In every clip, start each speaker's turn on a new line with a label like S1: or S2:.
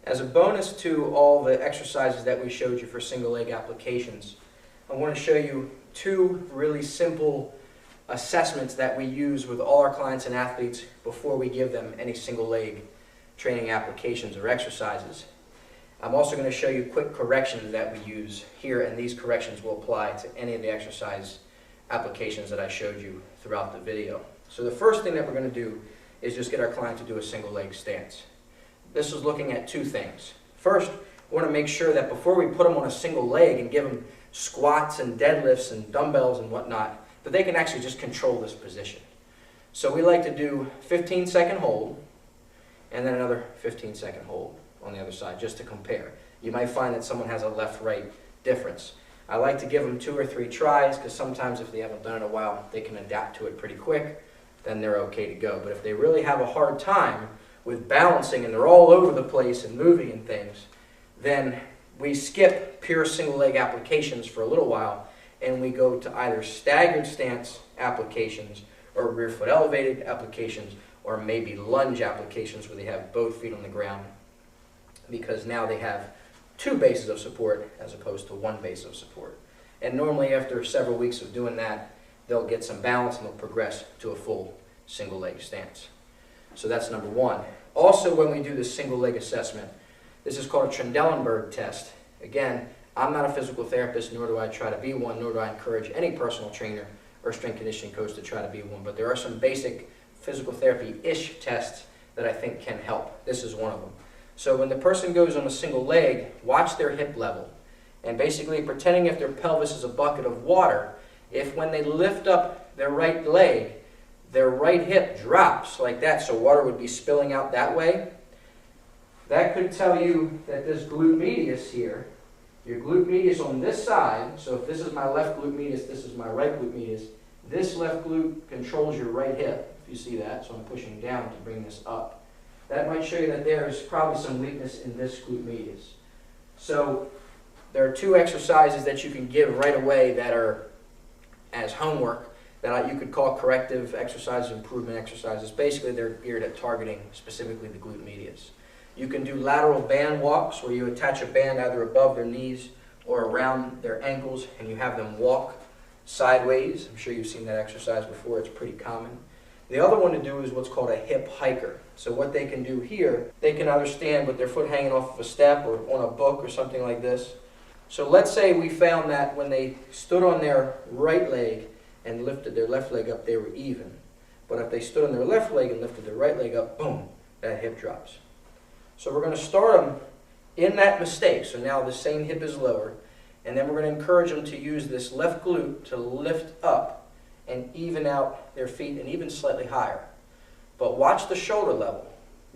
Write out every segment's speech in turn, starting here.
S1: As a bonus to all the exercises that we showed you for single leg applications, I want to show you two really simple assessments that we use with all our clients and athletes before we give them any single leg training applications or exercises. I'm also going to show you quick corrections that we use here, and these corrections will apply to any of the exercise applications that I showed you throughout the video. So the first thing that we're going to do is just get our client to do a single leg stance. This is looking at two things. First, we want to make sure that before we put them on a single leg and give them squats and deadlifts and dumbbells and whatnot, that they can actually just control this position. So we like to do 15-second hold and then another 15-second hold on the other side just to compare. You might find that someone has a left-right difference. I like to give them 2 or 3 tries because sometimes if they haven't done it in a while, they can adapt to it pretty quick, then they're okay to go. But if they really have a hard time with balancing and they're all over the place and moving and things, then we skip pure single leg applications for a little while and we go to either staggered stance applications or rear foot elevated applications or maybe lunge applications where they have both feet on the ground, because now they have 2 bases of support as opposed to 1 base of support. And normally after several weeks of doing that, they'll get some balance and they'll progress to a full single leg stance. So that's number 1. Also, when we do the single leg assessment, this is called a Trendelenburg test. Again, I'm not a physical therapist, nor do I try to be one, nor do I encourage any personal trainer or strength conditioning coach to try to be one. But there are some basic physical therapy-ish tests that I think can help. This is one of them. So when the person goes on a single leg, watch their hip level. And basically pretending if their pelvis is a bucket of water, if when they lift up their right leg, their right hip drops like that, so water would be spilling out that way, that could tell you that this glute medius here, your glute medius on this side, so if this is my left glute medius, this is my right glute medius, this left glute controls your right hip, if you see that, so I'm pushing down to bring this up. That might show you that there's probably some weakness in this glute medius. So there are 2 exercises that you can give right away that are as homework that you could call corrective exercises, improvement exercises. Basically, they're geared at targeting specifically the glute medius. You can do lateral band walks where you attach a band either above their knees or around their ankles and you have them walk sideways. I'm sure you've seen that exercise before. It's pretty common. The other one to do is what's called a hip hiker. So what they can do here, they can either stand with their foot hanging off of a step or on a book or something like this. So let's say we found that when they stood on their right leg and lifted their left leg up, they were even. But if they stood on their left leg and lifted their right leg up, boom, that hip drops. So we're going to start them in that mistake. So now the same hip is lower. And then we're going to encourage them to use this left glute to lift up and even out their feet and even slightly higher. But watch the shoulder level.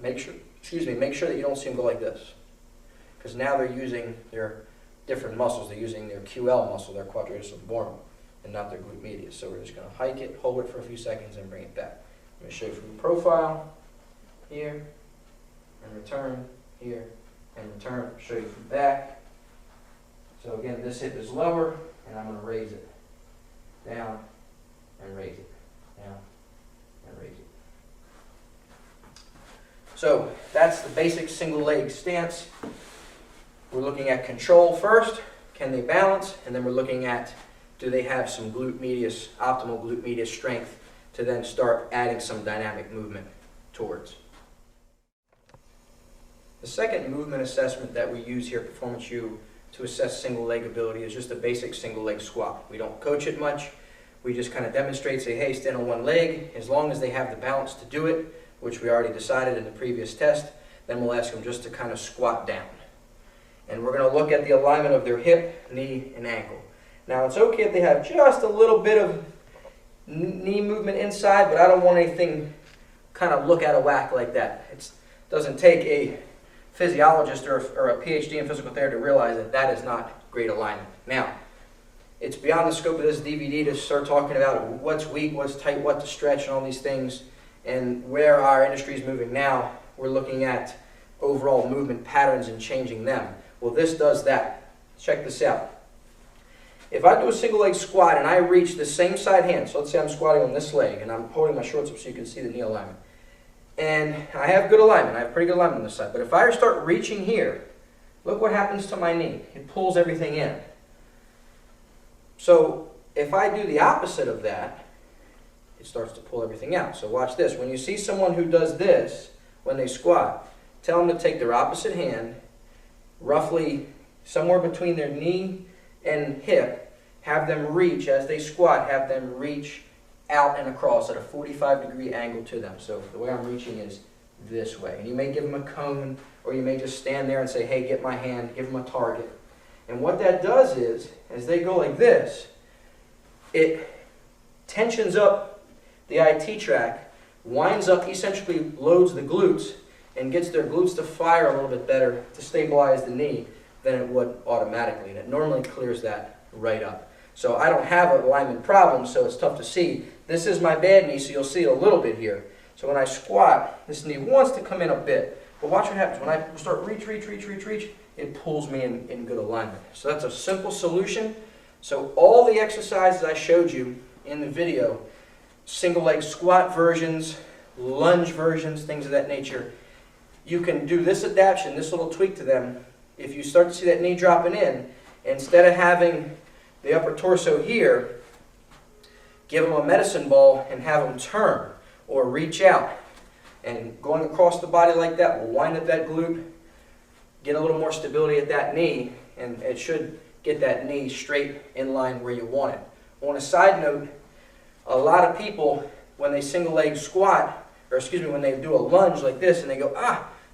S1: Make sure that you don't see them go like this. Because now they're using their different muscles. They're using their QL muscle, their quadratus lumborum, and not their glute medius. So we're just going to hike it, hold it for a few seconds, and bring it back. I'm going to show you from the profile, here, and return, here, and return. Show you from back. So again, this hip is lower, and I'm going to raise it. Down, and raise it. Down, and raise it. So that's the basic single leg stance. We're looking at control first. Can they balance? And then we're looking at, do they have some glute medius, optimal glute medius strength to then start adding some dynamic movement towards. The second movement assessment that we use here at Performance U to assess single leg ability is just a basic single leg squat. We don't coach it much. We just kind of demonstrate, say, hey, stand on one leg. As long as they have the balance to do it, which we already decided in the previous test, then we'll ask them just to kind of squat down. And we're going to look at the alignment of their hip, knee, and ankle. Now, it's okay if they have just a little bit of knee movement inside, but I don't want anything kind of look out of whack like that. It doesn't take a physiologist or a PhD in physical therapy to realize that that is not great alignment. Now, it's beyond the scope of this DVD to start talking about what's weak, what's tight, what to stretch, and all these things, and where our industry is moving now. We're looking at overall movement patterns and changing them. Well, this does that. Check this out. If I do a single leg squat and I reach the same side hand, so let's say I'm squatting on this leg and I'm holding my shorts up so you can see the knee alignment, and I have good alignment. I have pretty good alignment on this side. But if I start reaching here, look what happens to my knee. It pulls everything in. So if I do the opposite of that, it starts to pull everything out. So watch this. When you see someone who does this when they squat, tell them to take their opposite hand, roughly somewhere between their knee and hip, have them reach as they squat, have them reach out and across at a 45-degree angle to them. So the way I'm reaching is this way. And you may give them a cone, or you may just stand there and say, hey, get my hand, give them a target. And what that does is, as they go like this, it tensions up the IT tract, winds up, essentially loads the glutes, and gets their glutes to fire a little bit better to stabilize the knee than it would automatically. And it normally clears that right up. So I don't have an alignment problem, so it's tough to see. This is my bad knee, so you'll see it a little bit here. So when I squat, this knee wants to come in a bit. But watch what happens. When I start reach, it pulls me in good alignment. So that's a simple solution. So all the exercises I showed you in the video, single leg squat versions, lunge versions, things of that nature, you can do this adaptation, this little tweak to them. If you start to see that knee dropping in, instead of having the upper torso here, give them a medicine ball and have them turn or reach out. And going across the body like that will wind up that glute, get a little more stability at that knee, and it should get that knee straight in line where you want it. On a side note, a lot of people, when they single leg squat, or excuse me, when they do a lunge like this and they go,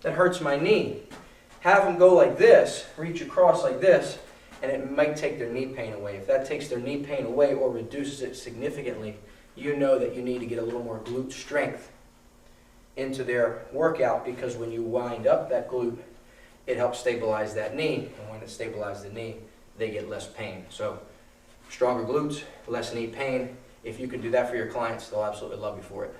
S1: that hurts my knee. Have them go like this, reach across like this, and it might take their knee pain away. If that takes their knee pain away or reduces it significantly, you know that you need to get a little more glute strength into their workout, because when you wind up that glute, it helps stabilize that knee, and when it stabilizes the knee, they get less pain. So stronger glutes, less knee pain. If you can do that for your clients, they'll absolutely love you for it.